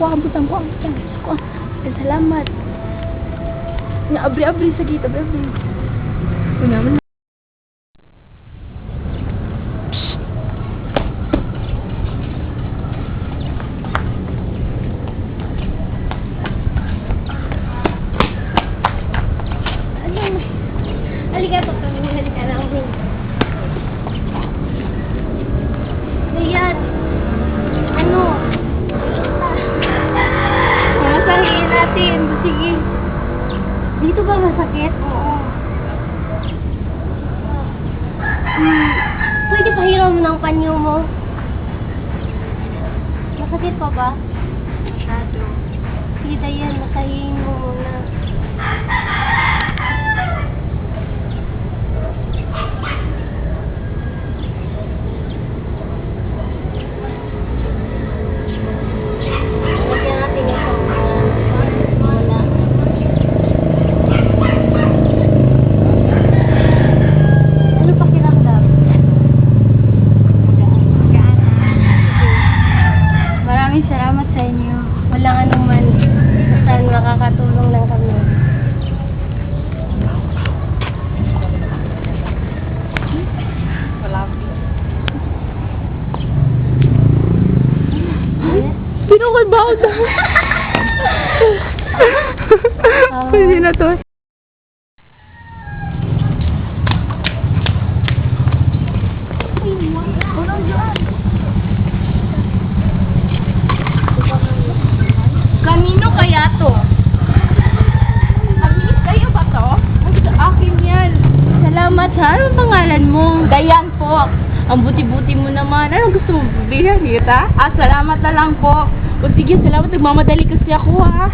Ambutan ko. Salamat. Abri-abri sa gita, abri-abri. Ito naman. Halika kami, halika na ako. Ayan. Ano? Masahihin natin. Sige. Dito ba masakit? Oo. Pwede pahiram mo ng panyo mo? Masakit pa ba? Masyado. Sige, Dayan, masahihin mo muna. Salamat sa inyo. Walang anuman. Basta makakatulong lang kami. Sino ko ba? Pwede na to. Kanino kaya to? Amin, kayo ba to? Sa akin yan. Salamat ha. Anong pangalan mo? Dayan po. Ang buti-buti mo naman. Anong gusto mo? Bigyan kita? Salamat na lang po. O sige, salamat. Nagmamadali kasi ako ha.